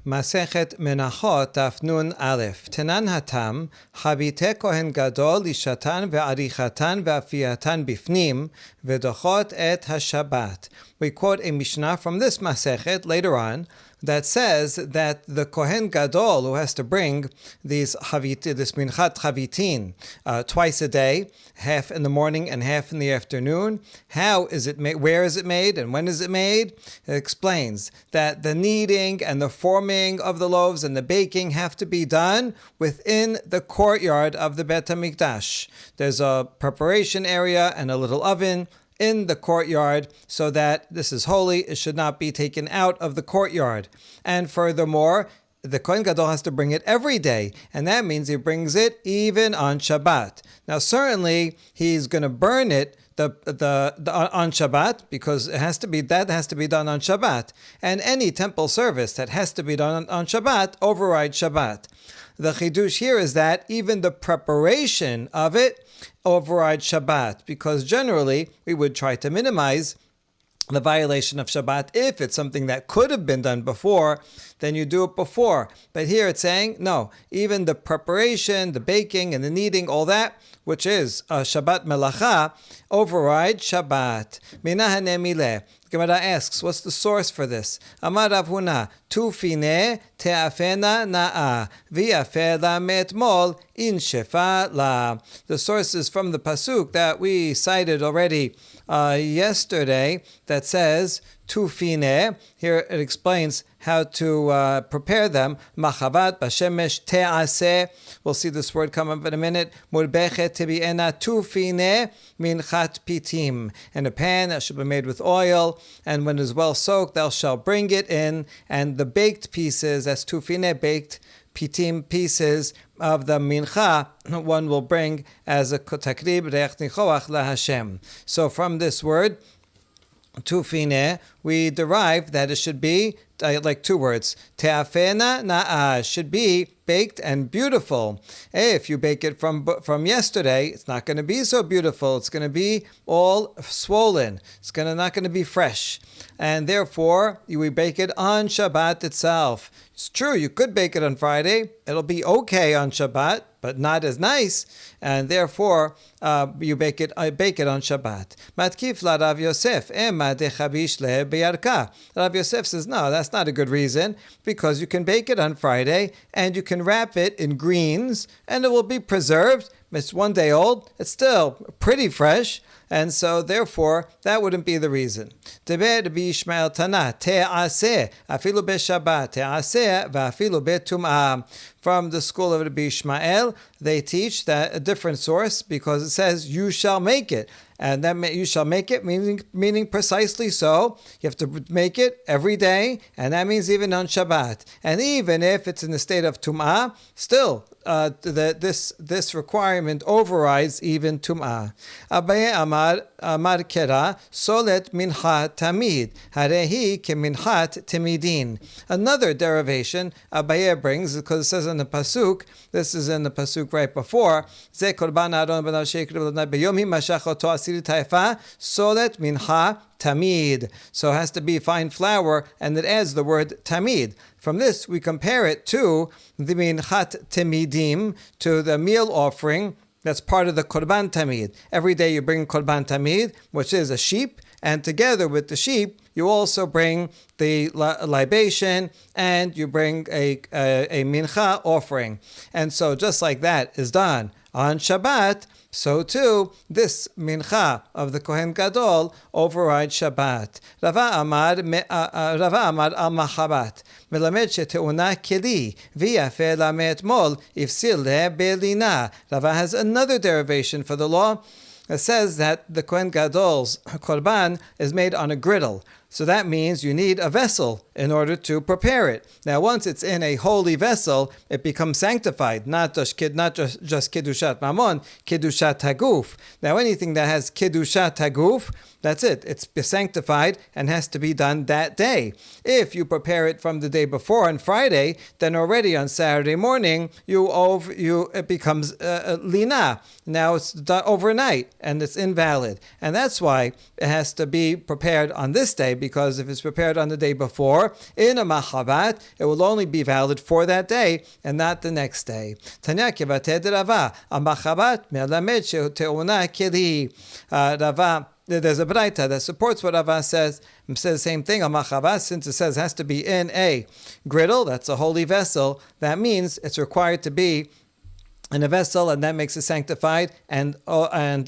Masechet Menaḥot Daf Nun Aleph. Tenan hatam, Habite Kohen Gadol lishatan ve'arichatan ve'afiyatan bifnim ve'dochot et hashabat. We quote a Mishnah from this Masechet later on that says that the Kohen Gadol, who has to bring this minchat chavitin twice a day, half in the morning and half in the afternoon, how is it made, where is it made, and when is it made? It explains that the kneading and the forming of the loaves and the baking have to be done within the courtyard of the Bet HaMikdash. There's a preparation area and a little oven in the courtyard, so that this is holy. It should not be taken out of the courtyard. And furthermore, the Kohen Gadol has to bring it every day, and that means he brings it even on Shabbat. Now, certainly, he's going to burn it on Shabbat, because it has to be done on Shabbat. And any temple service that has to be done on Shabbat overrides Shabbat. The chidush here is that even the preparation of it overrides Shabbat, because generally we would try to minimize the violation of Shabbat. If it's something that could have been done before, then you do it before. But here it's saying, no, even the preparation, the baking and the kneading, all that, which is Shabbat melacha, overrides Shabbat. Minahane mileh. Gemara asks, what's the source for this? Amar Rav Huna, tu fine te'afena na'a, vi'afela me'etmol in shefa la. The source is from the pasuk that we cited already yesterday that says, tu fine. Here it explains how to prepare them. Machavat b'shemesh te'aseh. We'll see this word come up in a minute. Murbechet tebi'ena tu fine minchat pitim. In a pan that should be made with oil, and when it is well soaked, thou shalt bring it in, and the baked pieces, that's tu fine, baked pitim pieces of the mincha, one will bring as a takrib reach nichoach laHashem. So from this word, tufine, we derive that it should be like two words. Te'afena na'a, should be baked and beautiful. If you bake it from yesterday, it's not going to be so beautiful. It's going to be all swollen. It's not going to be fresh. And therefore, we bake it on Shabbat itself. It's true, you could bake it on Friday. It'll be okay on Shabbat, but not as nice, and therefore you bake it on Shabbat. Matkif la Rav Yosef, ema dechabish le beyarka. Rav Yosef says, no, that's not a good reason, because you can bake it on Friday, and you can wrap it in greens, and it will be preserved. It's 1 day old. It's still pretty fresh. And so, therefore, that wouldn't be the reason. Teber b'Yishmael Tana, te'aseh, afilu be'Shabbat, te'aseh, va'afilu be'tum'ah. From the school of Rabbi Ishmael, they teach that a different source, because it says, you shall make it. And that you shall make it, meaning precisely so. You have to make it every day, and that means even on Shabbat. And even if it's in the state of Tum'ah, still, this requirement overrides even Tum'ah. Abaye Amar Kera, Solet Minchat Tamid, Harehi Keminchat Timidin. Another derivation Abaye brings, because it says in the Pasuk, this is in the Pasuk right before, Ze Korban Aaron ben Shekri Beyomi Mashachoto Asiri Taifa, Solet Mincha Tamid. So it has to be fine flour, and it adds the word Tamid. From this, we compare it to the Minchat Timidim, to the meal offering that's part of the Korban Tamid. Every day you bring Korban Tamid, which is a sheep, and together with the sheep, you also bring the libation, and you bring a mincha offering. And so just like that is done on Shabbat, so too, this mincha of the Kohen Gadol overrides Shabbat. Rava Amar al Machabat, melamed sheteuna keli, v'yafeh la me'etmol, ifsil le be'lina. Rava has another derivation for the law. It says that the Kohen Gadol's korban is made on a griddle. So that means you need a vessel in order to prepare it. Now, once it's in a holy vessel, it becomes sanctified, not just Kiddushat Mammon, Kiddushat Haguf. Now, anything that has Kiddushat Haguf, that's it. It's sanctified and has to be done that day. If you prepare it from the day before on Friday, then already on Saturday morning, it becomes lina. Now it's done overnight, and it's invalid. And that's why it has to be prepared on this day, because if it's prepared on the day before, in a machabat, it will only be valid for that day and not the next day. Tanya kivate de Rava, a machabat melamed sheteuna kili. Rava, there's a braita that supports what Rava says. It says the same thing, a machabat, since it says it has to be in a griddle, that's a holy vessel, that means it's required to be in a vessel, and that makes it sanctified and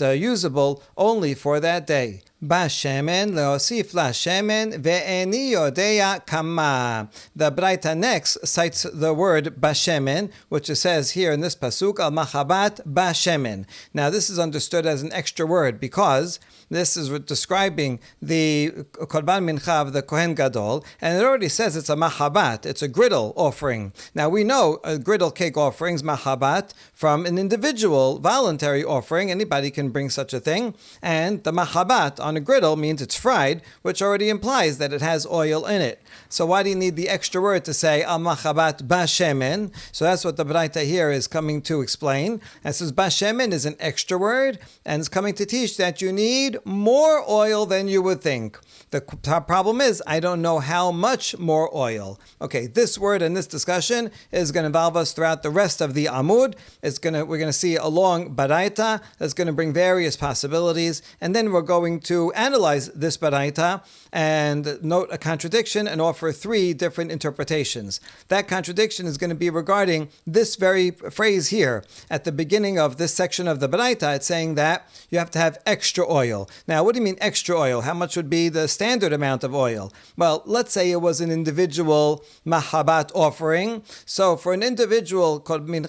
usable only for that day. Bashemen leosif la shemen ve'eni yodea kama. The Braita next cites the word bashemen, which it says here in this pasuk al machabat bashemen. Now this is understood as an extra word because this is describing the korban mincha of the Kohen Gadol, and it already says it's a machabat, it's a griddle offering. Now we know a griddle cake offerings machabat from an individual voluntary offering. Anybody can bring such a thing, and the machabat on a griddle means it's fried, which already implies that it has oil in it. So why do you need the extra word to say al machabat bashemen? So that's what the Braita here is coming to explain. And it says bashemen is an extra word, and it's coming to teach that you need more oil than you would think. The problem is, I don't know how much more oil. Okay, this word and this discussion is going to involve us throughout the rest of the Amud. We're going to see a long Baraita that's going to bring various possibilities, and then we're going to analyze this Baraita and note a contradiction and offer 3 different interpretations. That contradiction is going to be regarding this very phrase here. At the beginning of this section of the Baraita, it's saying that you have to have extra oil. Now, what do you mean extra oil? How much would be the standard amount of oil? Well, let's say it was an individual mahabat offering. So for an individual korban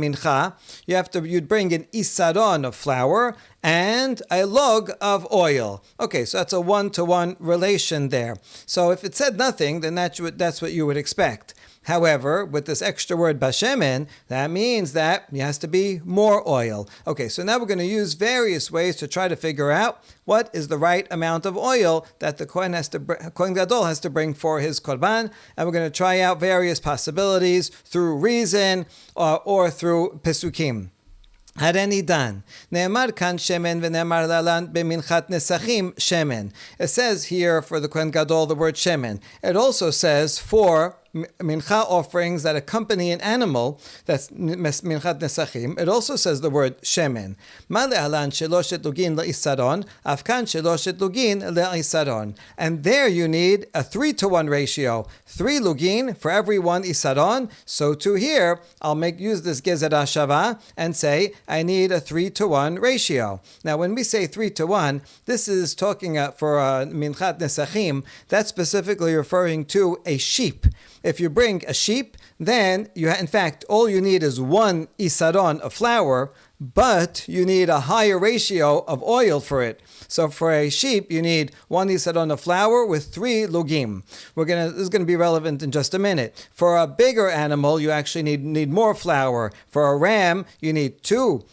mincha, you'd bring an isaron of flour and a log of oil. Okay, so that's a 1-to-1 relation there. So if it said nothing, then that's what you would expect. However, with this extra word bashemen, that means that it has to be more oil. Okay, so now we're going to use various ways to try to figure out what is the right amount of oil that the Kohen Gadol has to bring for his korban, and we're going to try out various possibilities through reason or through pesukim. Hareni dan. Ne'emar kan shemen ve'ne'emar lalan b'minchat nesachim shemen. It says here for the Kohen Gadol the word shemen. It also says for mincha offerings that accompany an animal, that's minchat nesachim, it also says the word shemen. Ma le'alan sheloshet lugin le'isaron, afkan sheloshet lugin le'isaron. And there you need a 3-to-1 ratio. 3 lugin for every 1 isaron. So to here, I'll use this gezer hashava and say I need a 3-to-1 ratio. Now when we say 3-to-1, this is talking for minchat nesachim, that's specifically referring to a sheep. If you bring a sheep, then in fact, all you need is 1 isaron of flour, but you need a higher ratio of oil for it. So for a sheep, you need 1 isaron of flour with 3 lugim. This is going to be relevant in just a minute. For a bigger animal, you actually need more flour. For a ram, you need 2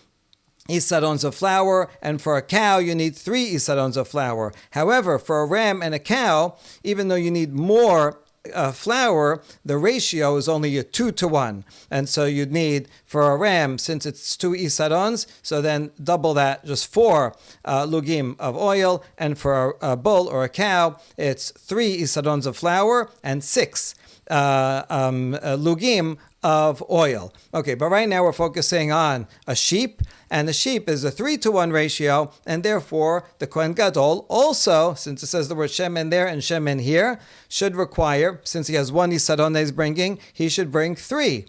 isarons of flour, and for a cow you need 3 isarons of flour. However, for a ram and a cow, even though you need more flour, the ratio is only a 2-to-1. And so you'd need, for a ram, since it's 2 isarons, so then double that, just 4 lugim of oil. And for a bull or a cow, it's 3 isarons of flour and 6 lugim of oil. Okay, but right now we're focusing on a sheep, and the sheep is a 3-to-1 ratio, and therefore the Kohen Gadol also, since it says the word shemen there and shemen here, should require, since he has 1 isaron that he's bringing, he should bring 3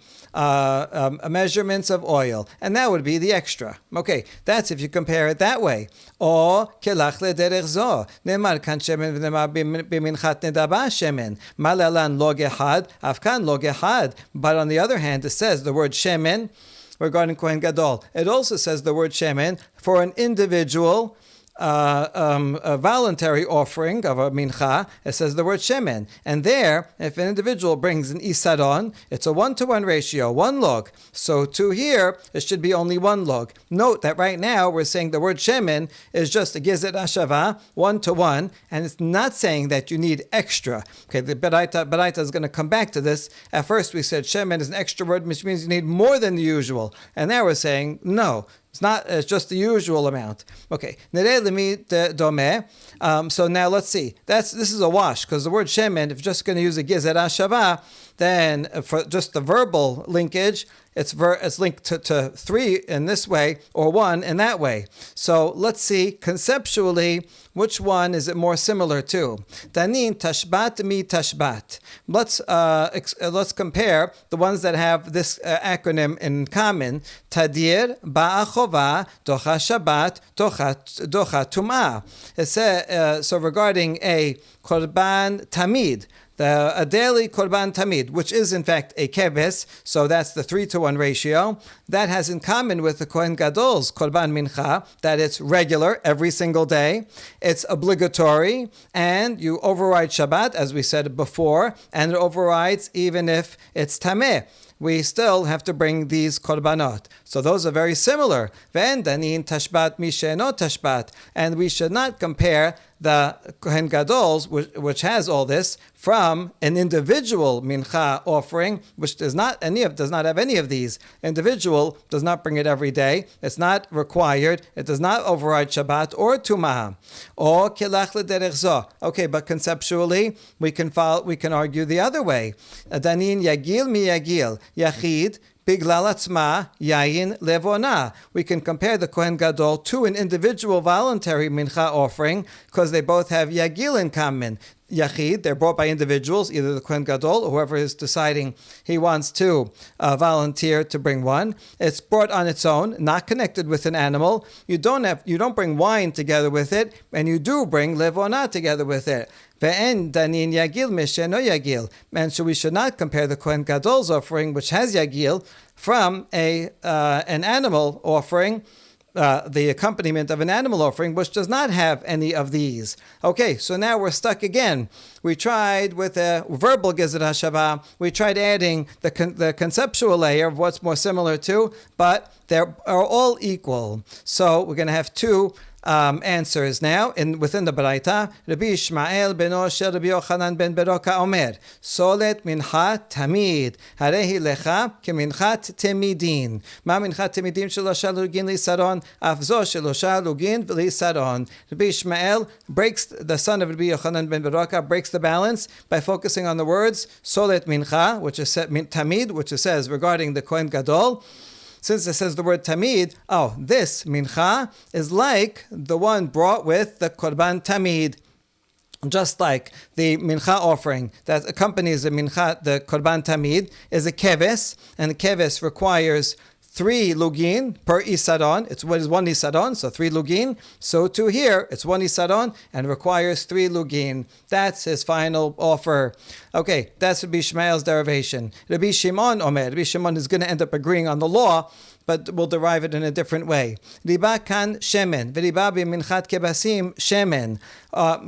measurements of oil, and that would be the extra. Okay, that's if you compare it that way. Or kelach lederech zo, ne'emar kan shemen v'ne'emar b'minchat nedaba shemen, malalan log ehad, afkan log ehad. But on the other hand, it says the word shemen regarding Kohen Gadol. It also says the word shemen for an individual a voluntary offering of a mincha. It says the word shemen. And there, if an individual brings an isaron, it's a 1-to-1 ratio, 1 log. So to here, it should be only 1 log. Note that right now we're saying the word shemen is just a gezer hashava, 1-to-1, and it's not saying that you need extra. Okay, the Baraita is going to come back to this. At first we said shemen is an extra word, which means you need more than the usual. And now we're saying, no, It's just the usual amount. Okay. So now let's see. This is a wash, because the word shemen, if you're just going to use a gezerah shava, then for just the verbal linkage, it's linked to 3 in this way or 1 in that way. So let's see conceptually which one is it more similar to. Danin tashbat mi tashbat. Let's compare the ones that have this acronym in common. Tadir ba'achova docha shabat docha tum'ah. It says so regarding a korban tamid. A daily korban tamid, which is in fact a keves, so that's the 3-to-1 ratio, that has in common with the Kohen Gadol's korban mincha, that it's regular every single day, it's obligatory, and you override Shabbat, as we said before, and it overrides even if it's tameh. We still have to bring these korbanot. So those are very similar. Ve'en danin tashbat mi she'eno tashbat. And we should not compare the Kohen Gadol's, which has all this, from an individual mincha offering, which does not have any of these. Individual does not bring it every day. It's not required. It does not override Shabbat or Tumah. Or kilach l'derech zo. Okay, but conceptually we can argue the other way. Danin yagil mi yagil yachid. Biglal atzma yayin levona. We can compare the Kohen Gadol to an individual voluntary mincha offering because they both have yagil in common. Yachid, they're brought by individuals, either the Kohen Gadol or whoever is deciding he wants to volunteer to bring one. It's brought on its own, not connected with an animal. You don't bring wine together with it, and you do bring levona together with it. Ve'en danin yagil misheno yagil. And so we should not compare the Kohen Gadol's offering, which has yagil, from an animal offering, the accompaniment of an animal offering, which does not have any of these. Okay, so now we're stuck again. We tried with a verbal gezerah shava. We tried adding the conceptual layer of what's more similar to, but they are all equal. So we're going to have two answers now within the Baraita. Rabbi Ishmael beno shel Rabbi Yochanan ben Beroka omer, solet mincha tamid, harehi lecha keminchat temidin. Ma minchat temidin shelosha lugin lisaron, afzo shelosha lugin lisaron. Rabbi Ishmael the son of Rabbi Yochanan ben Beroka, breaks the balance by focusing on the words solet mincha, which is tamid, which it says regarding the Kohen Gadol. Since it says the word tamid, this mincha is like the one brought with the korban tamid. Just like the mincha offering that accompanies the korban tamid is a keves, and the keves requires 3 lugin per isaron. It's what is 1 isaron, so 3 lugin. So too here, it's 1 isaron and requires 3 lugin. That's his final offer. Okay, that's Rabbi Ishmael's derivation. Rabbi Shimon Omer. Rabbi Shimon is going to end up agreeing on the law, but we'll derive it in a different way. Riba kan shemen, v'riba b'minchat kebasim shemen.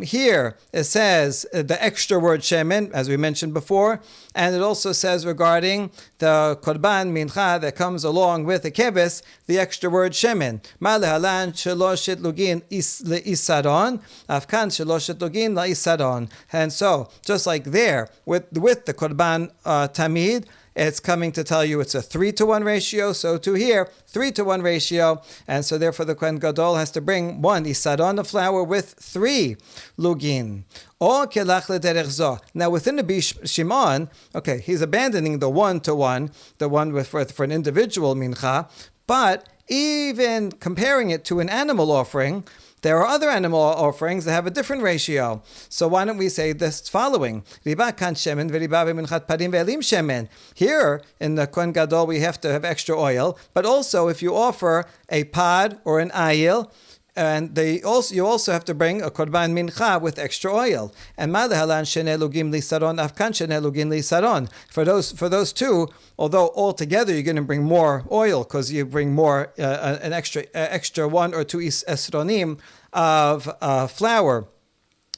Here it says the extra word shemen, as we mentioned before, and it also says regarding the korban mincha that comes along with the kebes, the extra word shemen. Ma lehalan sheloshet lugin isaron, afkan sheloshet lugin la isaron. And so, just like there, with the korban tamid, it's coming to tell you it's a 3-to-1 ratio. So to here, 3-to-1 ratio. And so therefore the Kohen Gadol has to bring 1 isaron of flour with 3 lugin. Or kelach l'derech zo. Now within the Shimon, okay, he's abandoning the 1-to-1, the one for an individual mincha, but even comparing it to an animal offering, there are other animal offerings that have a different ratio. So why don't we say this following? Riba kan shemen v'riba b'minchat parim ve'elim shemen. Here in the Kohen Gadol we have to have extra oil, but also if you offer a pod or an ayil, and you also have to bring a korban mincha with extra oil. And madahalan shene lugim lisaron afkan shene lugim lisaron. For those two, although altogether you're going to bring more oil because you bring more an extra 1 or 2 esronim of flour.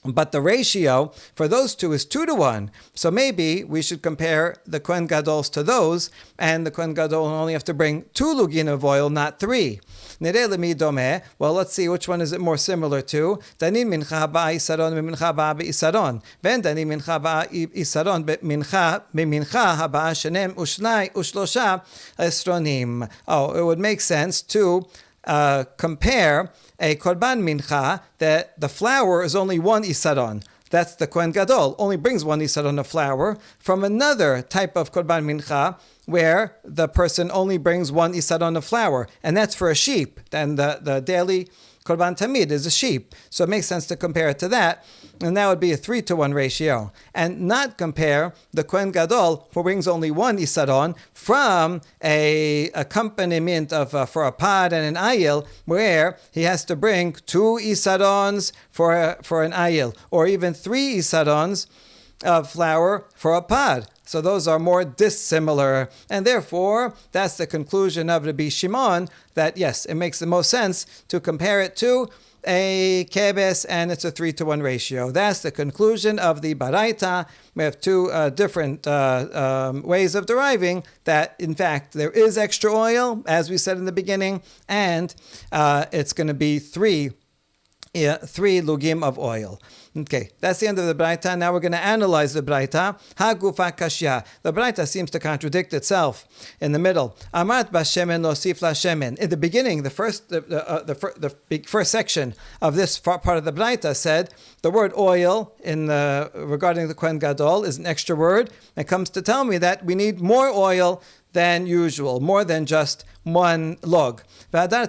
But the ratio for those two is 2-to-1. So maybe we should compare the Kohen Gadols to those, and the Kohen Gadol will only have to bring 2 lugin of oil, not 3. Well, let's see which one is it more similar to. Danin mincha ba'a isaron mincha ba'a be'isaron. Ven danin mincha ba'a isaron mincha haba'a shenem ushlosha esronim. It would make sense to compare a korban mincha that the flour is only 1 isaron. That's the Kohen Gadol, only brings 1 isaron of flour, from another type of korban mincha where the person only brings 1 isaron of flour, and that's for a sheep. And the daily korban tamid is a sheep, so it makes sense to compare it to that, and that would be a 3-to-1 ratio, and not compare the Kohen Gadol, who brings only 1 isaron, from a accompaniment of for a pod and an ayil, where he has to bring 2 isarons for an ayil, or even 3 isarons of flour for a pod. So those are more dissimilar. And therefore, that's the conclusion of Rabbi Shimon, that yes, it makes the most sense to compare it to a kebes, and it's a 3-to-1 ratio. That's the conclusion of the baraita. We have 2 different ways of deriving that, in fact, there is extra oil, as we said in the beginning, and it's going to be 3 lugim of oil. Okay, that's the end of the Braita. Now we're going to analyze the Braita. Hagufa kashya. The Braita seems to contradict itself in the middle. Amat bashemen losif la shemen. In the beginning, the first section of this part of the Braita said the word oil regarding the Kohen Gadol is an extra word. It comes to tell me that we need more oil than usual, more than just 1 log. But then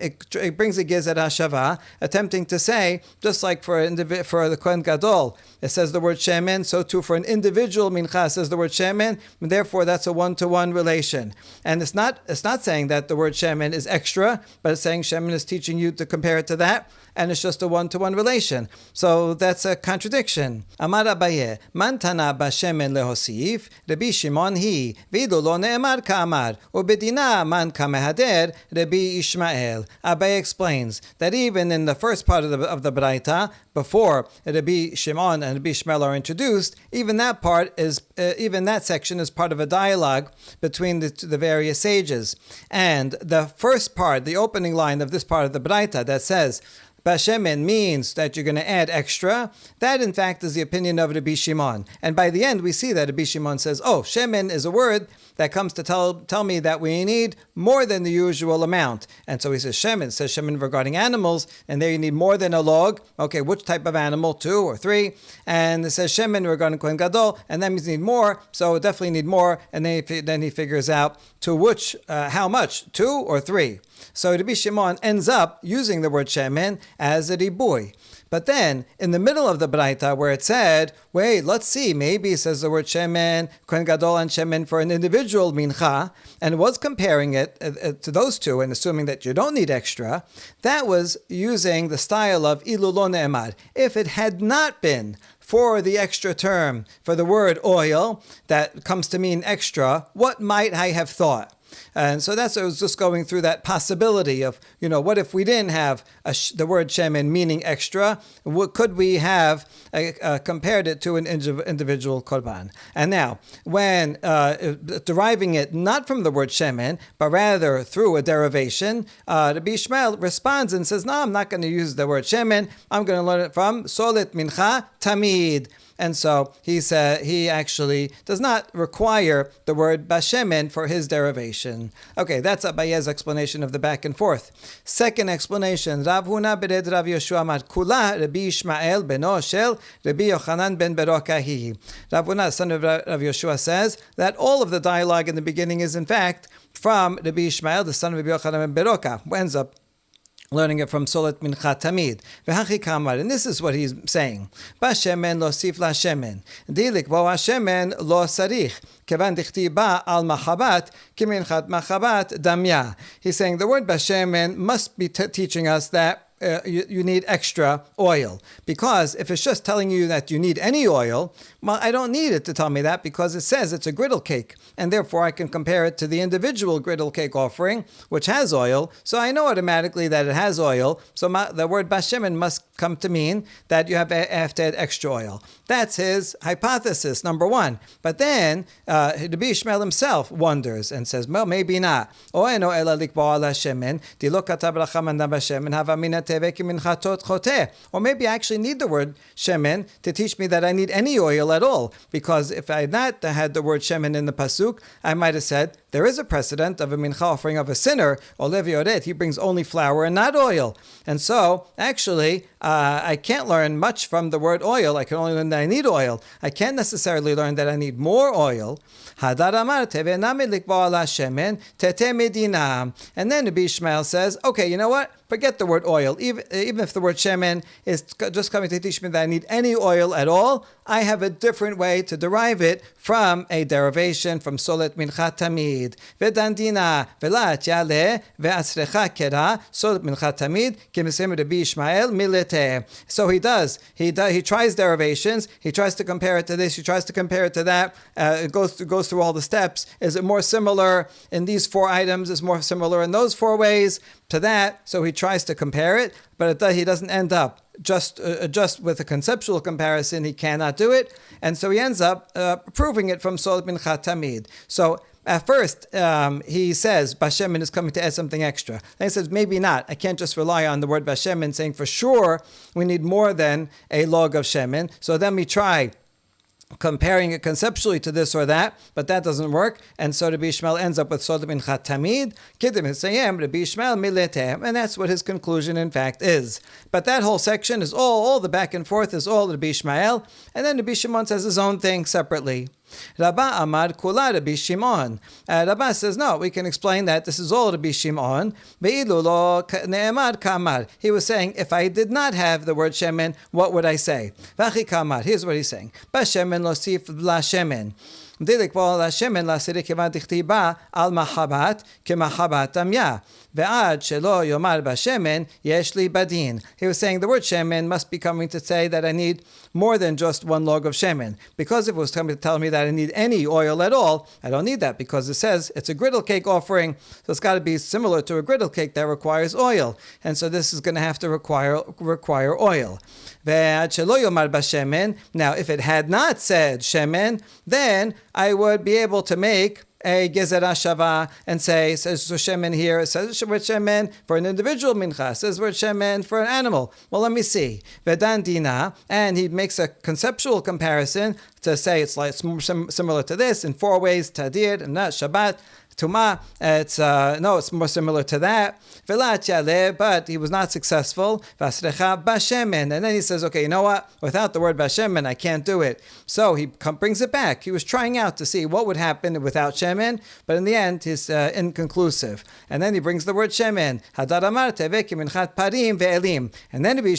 it brings a gezer hashava, attempting to say, just like for the Kohen Gadol, it says the word shemen, so too for an individual mincha says the word shemen, and therefore that's a 1-to-1 relation. And it's not saying that the word shemen is extra, but it's saying shemen is teaching you to compare it to that, and it's just a 1-to-1 relation. So that's a contradiction. Amar Abaye, man tana bashemen lehosif, Rabbi Shimon hi, vidu lo ne'emar ka'amar, ubedina man kamehader, Rabbi Ishmael. Abaye explains that even in the first part of the Braita, before Rabbi Shimon and Rabbi Ishmael are introduced, even that section is part of a dialogue between the various sages. And the first part, the opening line of this part of the Braita that says, Bashemen means that you're going to add extra. That, in fact, is the opinion of Rabbi Shimon. And by the end, we see that Rabbi Shimon says, shemen is a word that comes to tell me that we need more than the usual amount. And so he says shemen regarding animals, and there you need more than a log. Okay, which type of animal? 2 or 3. And it says shemen regarding Kohen Gadol, and that means you need more, so definitely need more. And then he figures out to which, how much, 2 or 3. So Rabbi Shimon ends up using the word shemen as a ribui. But then, in the middle of the Braita, where it said, wait, let's see, maybe it says the word shemen, Kohen Gadol and shemen for an individual mincha, and was comparing it to those two and assuming that you don't need extra, that was using the style of ilu lo ne'emar. If it had not been for the extra term, for the word oil, that comes to mean extra, what might I have thought? And so that's what I was just going through, that possibility of, what if we didn't have the word shemen meaning extra? Could we have compared it to an individual korban? And now, when deriving it not from the word shemen, but rather through a derivation, Rabbi Ishmael responds and says, no, I'm not going to use the word shemen. I'm going to learn it from solet mincha tamid. And so he actually does not require the word bashemen for his derivation. Okay, that's Abaye's explanation of the back and forth. Second explanation, Rav Huna bered Rav Yoshua amar kula Rabbi Ishmael beno shel Rabbi Yochanan ben Beroka hi. Rav Huna, son of Rav Yoshua, says that all of the dialogue in the beginning is in fact from Rabbi Ishmael, the son of Rabbi Yochanan ben Beroka, who ends up learning it from Solet Mincha Tamid. V'hachi kamar, and this is what he's saying. Bashemen lo sif la shemen. Dilik bo hashemen lo sarich. Kevan dichti ba al machabat, kiminchat machabat damya. He's saying the word bashemen must be teaching us that you need extra oil. Because if it's just telling you that you need any oil, well, I don't need it to tell me that, because it says it's a griddle cake. And therefore I can compare it to the individual griddle cake offering, which has oil. So I know automatically that it has oil. So the word bashemen must come to mean that you have to add extra oil. That's his hypothesis, number one. But then Rabbi Ishmael himself wonders and says, well, maybe not. Or maybe I actually need the word shemen to teach me that I need any oil at all. Because if I had not had the word shemen in the pasuk, I might have said, there is a precedent of a mincha offering of a sinner, Olev Yoret, he brings only flour and not oil. And so, actually, I can't learn much from the word oil. I can only learn that I need oil. I can't necessarily learn that I need more oil. And then Rabbi Ishmael says, okay, you know what? Forget the word oil. Even if the word shemen is just coming to teach me that I need any oil at all, I have a different way to derive it from a derivation from solet minchat tamid. Vedandina velat yale ve'asrecha kera solet minchat tamid k'misem Rabbi Ishmael milete. So he does. He tries derivations. He tries to compare it to this. He tries to compare it to that. It goes through all the steps. Is it more similar in these 4 items? Is more similar in those 4 ways to that? So he tries to compare it, but he doesn't end up just with a conceptual comparison. He cannot do it, and so he ends up proving it from Solet Minchat Tamid. So at first, he says Bashemin is coming to add something extra. Then he says maybe not. I can't just rely on the word Bashemin, saying for sure we need more than a log of shemen. So then we try comparing it conceptually to this or that, but that doesn't work, and so Rabbi Ishmael ends up with Solet Minchat Tamid, Kidim Hisayem, Rabbi Ishmael Mileteh, and that's what his conclusion in fact is. But that whole section is all the back and forth is all Rabbi Ishmael, and then Rabbi Shimon says his own thing separately. Rabba Amar Kula Rabbi Shimon. Rabba says, no, we can explain that this is all Rabbi Shimon. Ve'ilu lo ne'emar kamar. He was saying, if I did not have the word shemen, what would I say? Vachi kamar. Here's what he's saying. Ba shemen lo sif la shemen. Dilik bo la shemen la sirik kema dichtiba al mahabat kemahabat amya. Ve'ad shelo yomar ba shemen yesh li badin. He was saying the word shemen must be coming to say that I need more than just 1 log of shemen. Because if it was coming to tell me that I need any oil at all, I don't need that, because it says it's a griddle cake offering, so it's got to be similar to a griddle cake that requires oil. And so this is going to have to require oil. Now, if it had not said shemen, then I would be able to make a gezerah shava and say, it says shemen here, it says word shemen for an individual mincha, it says word shemen for an animal. Well, let me see. Vedan dina, and he makes a conceptual comparison to say it's more similar to this in 4 ways, tadir, and not Shabbat. Tuma, it's more similar to that. But he was not successful. And then he says, okay, you know what? Without the word bashemen, I can't do it. So he brings it back. He was trying out to see what would happen without shemen, but in the end, he's inconclusive. And then he brings the word shemen. And then Rabbi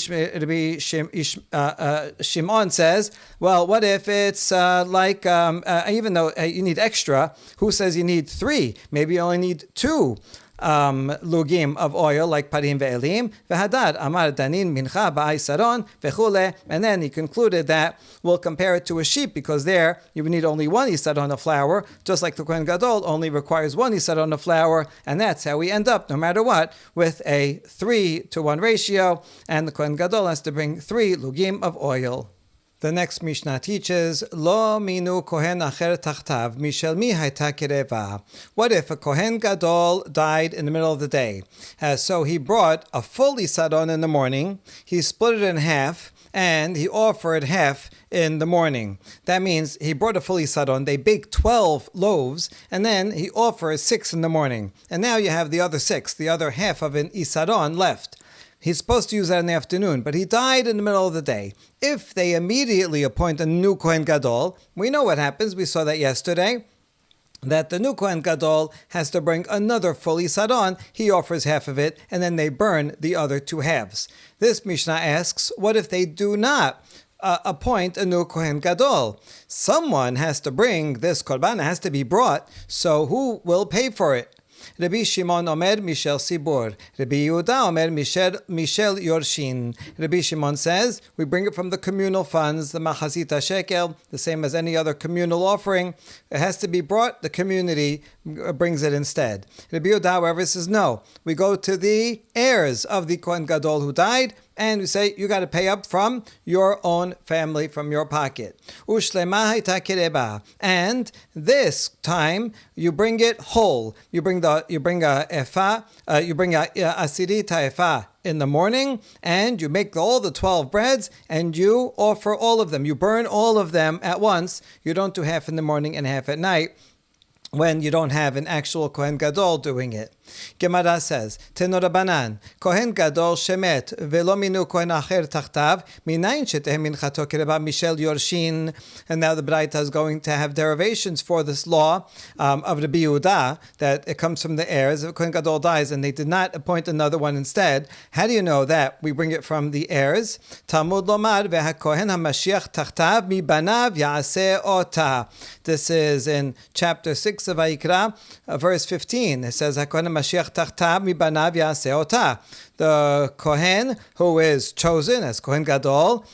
Shimon says, well, what if it's even though you need extra, who says you need 3? Maybe you only need 2 lugim of oil, like parim ve'elim, v'hadad amar danin mincha ba'ay saron v'chule, and then he concluded that we'll compare it to a sheep, because there you would need only 1 isaron of flour, just like the Kohen Gadol only requires 1 isaron of flour, and that's how we end up, no matter what, with a 3-to-1 ratio, and the Kohen Gadol has to bring 3 lugim of oil. The next Mishnah teaches, Lo minu kohen acher tachtav, mishel mi hayta kereva. What if a Kohen Gadol died in the middle of the day? So he brought a full isaron in the morning, he split it in half, and he offered half in the morning. That means he brought a full isaron, they baked 12 loaves, and then he offers 6 in the morning. And now you have the other 6, the other half of an isaron left. He's supposed to use that in the afternoon, but he died in the middle of the day. If they immediately appoint a new Kohen Gadol, we know what happens. We saw that yesterday, that the new Kohen Gadol has to bring another full isaron. He offers half of it, and then they burn the other 2 halves. This Mishnah asks, what if they do not appoint a new Kohen Gadol? Someone has to bring this korban, has to be brought, so who will pay for it? Rabbi Shimon Omer Mishel Sibur. Rabbi Yehuda Omer Mishel Yorshin. Rabbi Shimon says, we bring it from the communal funds, the Machazita Shekel, the same as any other communal offering. It has to be brought, the community brings it instead. Rabbi Yehuda, however, says, no. We go to the heirs of the Kohen Gadol who died, and we say, you got to pay up from your own family, from your pocket. And this time, you bring it whole. You bring a asirita efa in the morning, and you make all the 12 breads, and you offer all of them. You burn all of them at once. You don't do half in the morning and half at night when you don't have an actual Kohen Gadol doing it. Gemara says, Teno Rabbanan, Kohen Gadol shemet velo minu Kohen acher tachtav minayin shetehem minchato kereba mishel yorshin. And now the Braita is going to have derivations for this law of Rabbi Yehuda, that it comes from the heirs. If Kohen Gadol dies and they did not appoint another one instead, how do you know that? We bring it from the heirs. Talmud lomar vehakohen hamashiach tachtav mi banav yaaseh ota. This is in chapter 6 of Vayikra, verse 15. It says, HaKohen Mashiach tachtav mi banav yaseh ota. The Kohen who is chosen as Kohen Gadol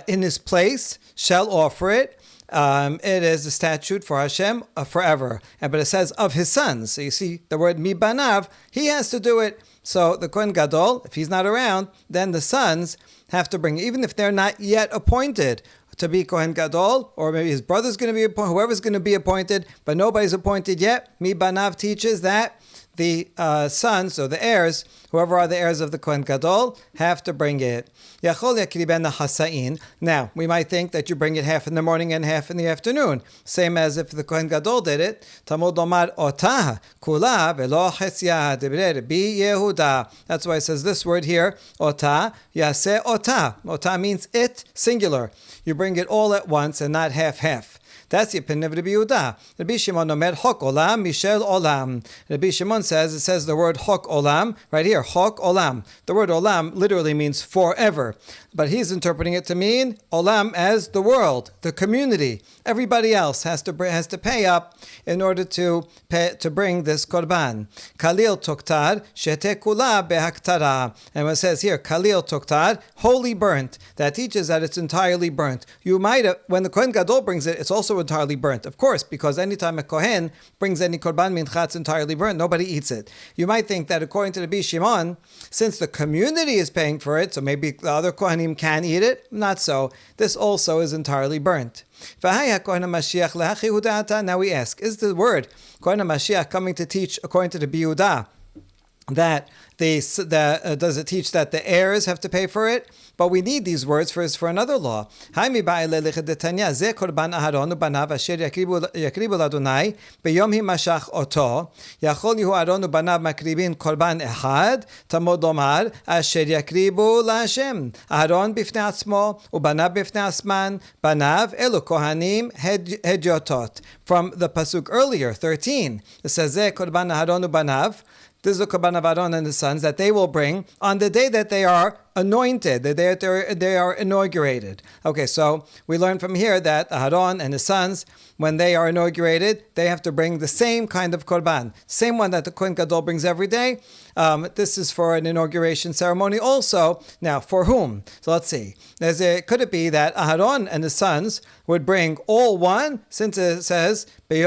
in his place shall offer it. It is a statute for Hashem forever. But it says of his sons. So you see the word mi banav, he has to do it. So the Kohen Gadol, if he's not around, then the sons have to bring it, even if they're not yet appointed to be Kohen Gadol, or maybe his brother's going to be appointed, whoever's going to be appointed, but nobody's appointed yet. Mi Banav teaches that the sons, or the heirs, whoever are the heirs of the Kohen Gadol, have to bring it. Yachol yakriben hasain. Now, we might think that you bring it half in the morning and half in the afternoon, same as if the Kohen Gadol did it. Talmud omar otah kula velo chesya debre Rabbi Yehuda. That's why it says this word here, otah, yaseh otah. Otah means it, singular. You bring it all at once and not half-half. That's the opinion of Rabbi Yehuda. Rabbi Shimon omer hok olam mishel olam. Rabbi Shimon says, it says the word hok olam, right here, hok olam. The word olam literally means forever. But he's interpreting it to mean olam as the world, the community. Everybody else has to pay up in order to bring this korban. Kalil toktar shete kula behaktara. And when it says here, kalil toktar, wholly burnt, that teaches that it's entirely burnt. You might have, when the Kohen Gadol brings it, it's also entirely burnt. Of course, because anytime a Kohen brings any korban mincha, it's entirely burnt. Nobody eats it. You might think that according to Rabbi Shimon, since the community is paying for it, so maybe the other Kohanim can eat it. Not so. This also is entirely burnt. Now we ask, is the word Kohen HaMashiach coming to teach according to the Rabbi Yehuda that does it teach that the heirs have to pay for it? But we need these words for another law. This the pasuk earlier, 13. It says, this is the korban of Aaron and his sons that they will bring on the day that they are anointed, that they are inaugurated. Okay, so we learn from here that Aaron and his sons, when they are inaugurated, they have to bring the same kind of korban, same one that the Kohen Gadol brings every day. This is for an inauguration ceremony also. Now, for whom? So let's see. Could it be that Aaron and his sons would bring all one, since it says, this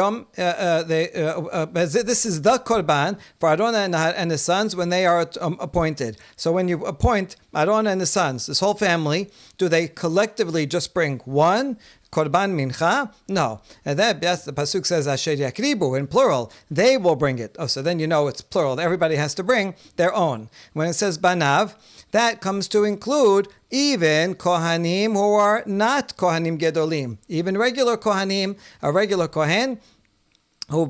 is the korban for Aaron and his sons when they are appointed. So when you appoint Aaron and his sons, this whole family, do they collectively just bring one korban mincha? No. And that's the pasuk says asher yakribu in plural. They will bring it. Oh, so then you know it's plural. Everybody has to bring their own. When it says banav, that comes to include even kohanim who are not kohanim gedolim. Even regular kohanim, a regular kohen who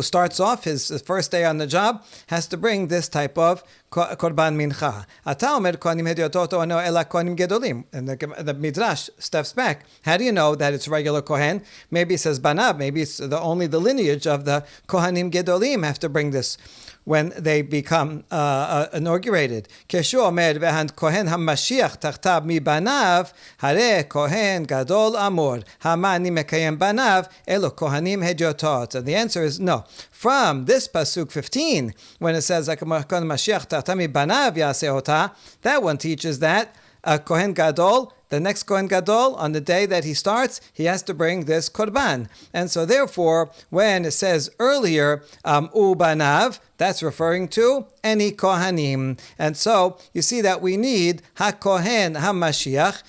starts off his first day on the job, has to bring this type of korban mincha. Ata omer kohanim hediotot ano ela kohanim gedolim. And the Midrash steps back. How do you know that it's regular kohen? Maybe it says banav. Maybe it's only the lineage of the kohanim gedolim have to bring this when they become inaugurated. Keshu omer v'han kohen hamashiach tachtav mi banav hare kohen gadol amor hamani mekayem banav elo kohanim hediotot. And the answer is no. From this pasuk 15, when it says kohen mashiach tachtav mi banav yaseh ota, that one teaches that a kohen gadol, the next Kohen Gadol, on the day that he starts, he has to bring this korban. And so therefore, when it says earlier, ubanav, that's referring to any Kohanim. And so you see that we need HaKohen HaMashiach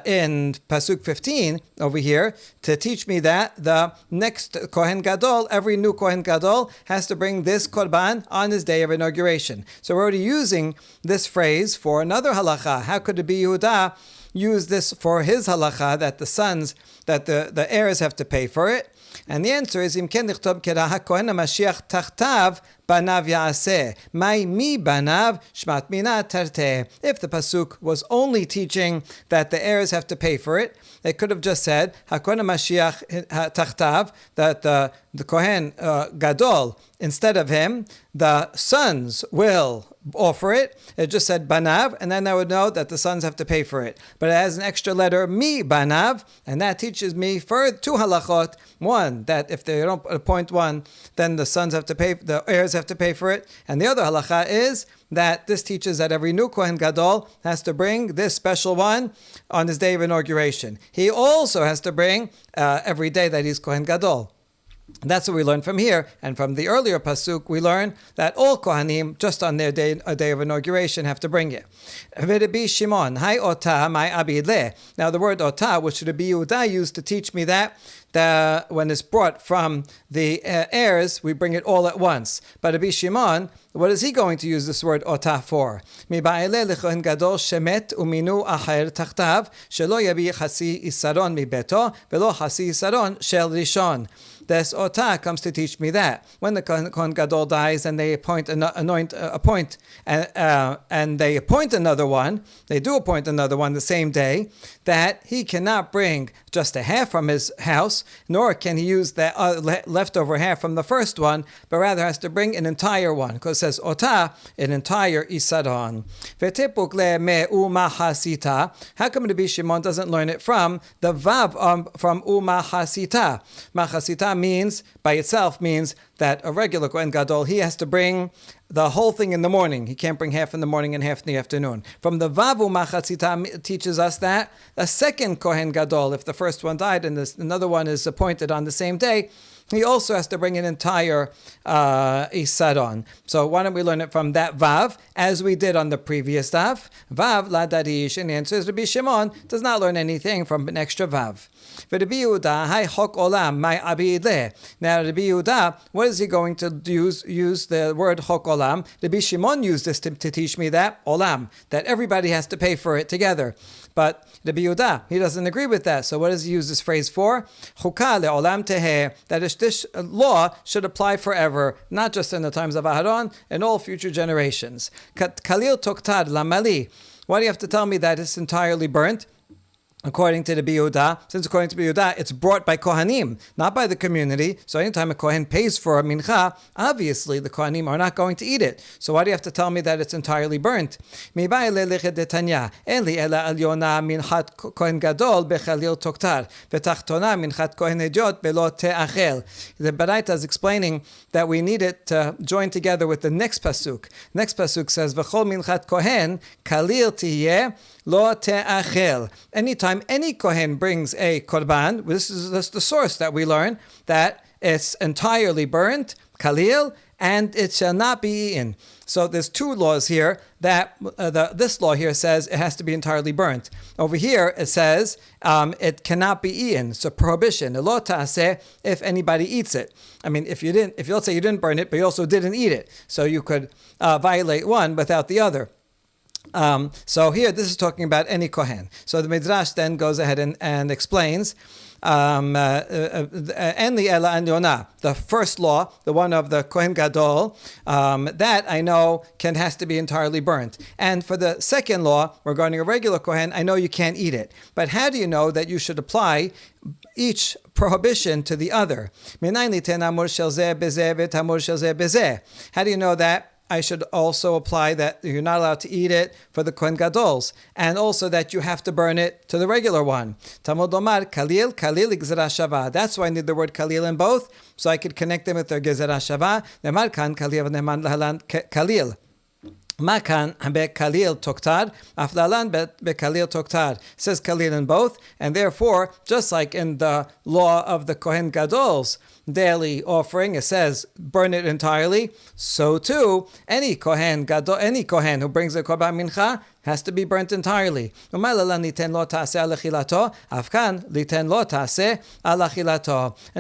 in Pasuk 15 over here to teach me that the next Kohen Gadol, every new Kohen Gadol, has to bring this korban on his day of inauguration. So we're already using this phrase for another halacha. How could it be Yehuda use this for his halacha that the sons, that the heirs have to pay for it? And the answer is, Im ken lichtob kera HaKohen HaMashiach tachtav banav ya'aseh. Mai mi banav shmat mina tarte. If the pasuk was only teaching that the heirs have to pay for it, they could have just said HaKohen HaMashiach tachtav, that the Kohen Gadol, instead of him, the sons will offer it. It just said banav, and then I would know that the sons have to pay for it. But it has an extra letter, mi banav, and that teaches me for two halachot. One, that if they don't appoint one, then the sons have to pay, the heirs have to pay for it. And the other halacha is that this teaches that every new Kohen Gadol has to bring this special one on his day of inauguration. He also has to bring every day that he's Kohen Gadol. That's what we learn from here. And from the earlier pasuk, we learn that all Kohanim, just on their day, a day of inauguration, have to bring it. V'Rabbi Shimon, hai ota, mai abid le. Now the word ota, which Rabbi Yehuda used to teach me that when it's brought from the heirs, we bring it all at once. But Rabbi Shimon, what is he going to use this word ota for? Mi ba'ele lekohen gadol shemet uminu acher tachtav, shelo yabi chasi isaron mi beto, velo chasi isaron shel rishon. This ota comes to teach me that when the Kohen Gadol dies and they appoint and they appoint another one, they do appoint another one the same day, that he cannot bring just a half from his house, nor can he use that leftover half from the first one, but rather has to bring an entire one, because it says ota, an entire isaron. V'tepuk le me umahasita. How come Rabbi Shimon doesn't learn it from the vav from umahasita? Mahasita means, by itself, means that a regular Kohen Gadol, he has to bring the whole thing in the morning. He can't bring half in the morning and half in the afternoon. From the Vavu Machatzita teaches us that a second Kohen Gadol, if the first one died and another one is appointed on the same day, he also has to bring an entire Isaron. So why don't we learn it from that Vav, as we did on the previous Daf? Vav la darish, and the answer is Rabbi Shimon does not learn anything from an extra Vav. Rabbi Yehuda, hai chok olam, mai abid le. Now Rabbi Yehuda, what is he going to use the word chok olam? Rabbi Shimon used this to teach me that olam, that everybody has to pay for it together. But Rabbi Yehuda, he doesn't agree with that. So what does he use this phrase for? Chukah le'olam teheh, that this law should apply forever, not just in the times of Aharon, and all future generations. Kalil toktad lamali. Why do you have to tell me that it's entirely burnt? According to the Yehuda, since according to the Yehuda, it's brought by Kohanim, not by the community. So anytime a Kohen pays for a mincha, obviously the Kohanim are not going to eat it. So why do you have to tell me that it's entirely burnt? The Baraita is explaining that we need it to join together with the next pasuk. Next pasuk says, "V'chol minchat kohen kalil tiyeh lo te'achel." Anytime any Kohen brings a korban, this is the source that we learn that it's entirely burnt, kalil, and it shall not be eaten. So there's two laws here that this law here says it has to be entirely burnt. Over here it says it cannot be eaten. So prohibition, lo ta'aseh, if anybody eats it. I mean, if let's say you didn't burn it, but you also didn't eat it, so you could violate one without the other. So here, this is talking about any Kohen. So the Midrash then goes ahead and explains, En li ela an yonah, the first law, the one of the Kohen Gadol, that I know has to be entirely burnt. And for the second law, regarding a regular Kohen, I know you can't eat it. But how do you know that you should apply each prohibition to the other? How do you know that I should also apply that you're not allowed to eat it for the Kohen Gadols, and also that you have to burn it to the regular one? Talmud Omar, Kalil Gzera Shava. That's why I need the word Kalil in both, so I could connect them with their Gezerah Shava. Nemar kan Kalil Neman Lahalan Kalil. Makan bekalil toktar, aflalan bekalil toktar. Says kalil in both, and therefore, just like in the law of the Kohen Gadol's daily offering, it says burn it entirely. So too, any Kohen who brings a korban mincha has to be burnt entirely. And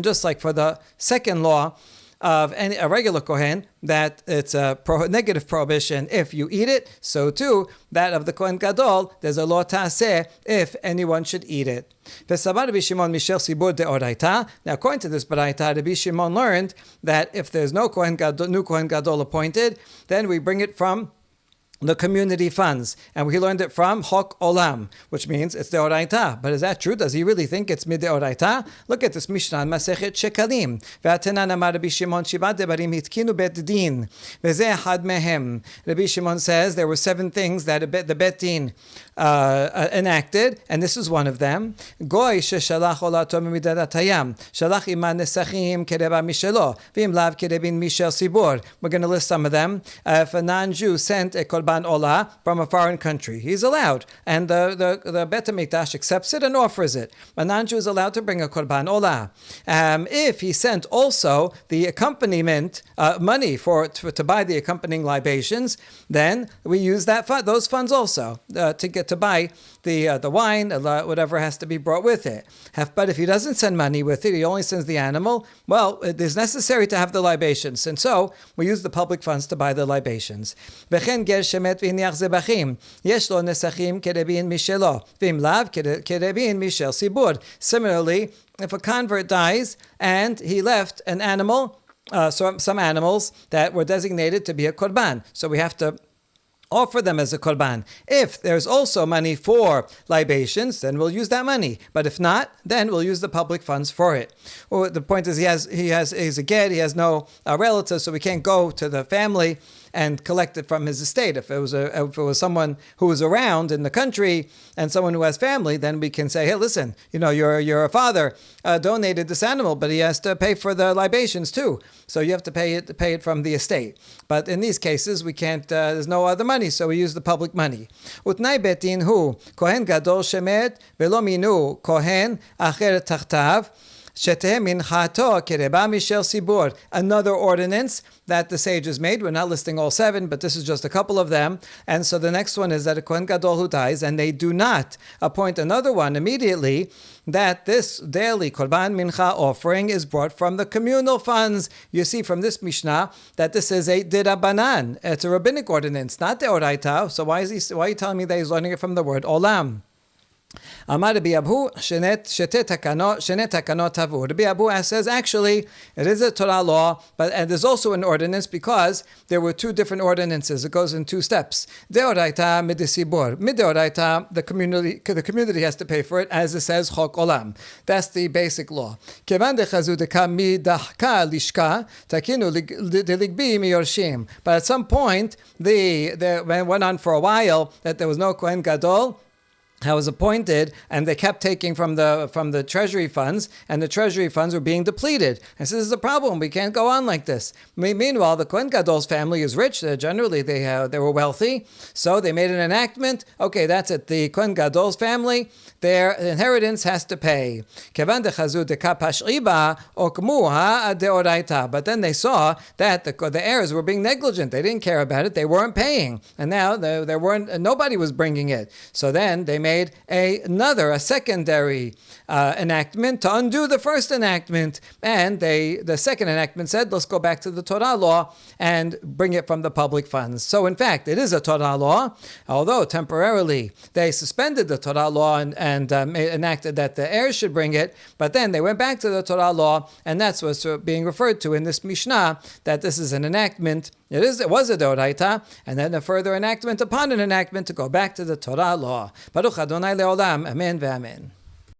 just like for the second law of a regular Kohen, that it's a negative prohibition if you eat it, so too, that of the Kohen Gadol, there's a law ta'aseh if anyone should eat it. Now, according to this baraita, Rabbi Shimon learned that if there's no new Kohen Gadol appointed, then we bring it from the community funds, and we learned it from Chok Olam, which means it's deoraita. But is that true? Does he really think it's mideoraita? Look at this Mishnah in Masechet Shekalim. Ve'atenan amar Rabbi Shimon shiva devarim hitkinu bet din ve'zeh had mehem. Rabbi Shimon says there were 7 things that the bet din enacted, and this is one of them. Goy sheshalach olato mimidat hayam shalach iman nesachim kereba mishelo v'im lav kerebin mishel sibor. We're going to list some of them. If a non-Jew sent a korban olah from a foreign country, he's allowed, and the Bet HaMikdash accepts it and offers it. A non-Jew is allowed to bring a korban olah. If he sent also the accompaniment money to buy the accompanying libations, then we use those funds also to buy the wine, whatever has to be brought with it. But if he doesn't send money with it, he only sends the animal, well, it is necessary to have the libations, and so we use the public funds to buy the libations. Similarly, if a convert dies and he left an animal, some animals that were designated to be a korban, so we have to offer them as a korban. If there's also money for libations, then we'll use that money. But if not, then we'll use the public funds for it. Well, the point is he's a get, he has no relatives, so we can't go to the family and collect it from his estate. If it was someone who was around in the country and someone who has family, then we can say, hey, listen, your father donated this animal, but he has to pay for the libations too. So you have to pay it from the estate. But in these cases, we can't. There's no other money, so we use the public money. Utnai betin hu Kohen Gadol shemet velo minu Kohen acher tachtav. Another ordinance that the sages made. We're not listing all 7, but this is just a couple of them. And so the next one is that a Kohen Gadol who dies, and they do not appoint another one immediately, that this daily Korban Mincha offering is brought from the communal funds. You see from this Mishnah that this is a dirabanan. It's a rabbinic ordinance, not the oraita. So why are you telling me that he's learning it from the word olam? Amar Rabbi Abu Shene takanot havu. Rabbi Abu says actually it is a Torah law, and there's also an ordinance because there were 2 different ordinances. It goes in 2 steps. Deoraita midisibor. Mideoraita, the community has to pay for it, as it says Chok Olam. That's the basic law. Kevan dechazu deka midahka lishka takinu deligbi miyorshim. But at some point, it went on for a while that there was no Kohen Gadol. I was appointed, and they kept taking from the treasury funds, and the treasury funds were being depleted. And so this is a problem. We can't go on like this. Meanwhile, the Kohen Gadol's family is rich. Generally, they were wealthy, so they made an enactment. Okay, that's it. The Kohen Gadol's family, their inheritance has to pay. But then they saw that the heirs were being negligent. They didn't care about it. They weren't paying, and now nobody was bringing it. So then they made a secondary enactment to undo the first enactment, and the second enactment said, let's go back to the Torah law and bring it from the public funds. So in fact, it is a Torah law, although temporarily they suspended the Torah law and enacted that the heirs should bring it, but then they went back to the Torah law, and that's what's being referred to in this Mishnah, that this is an enactment. It was a deoraita, and then a further enactment upon an enactment to go back to the Torah law. Baruch Adonai leolam, amen ve'amen.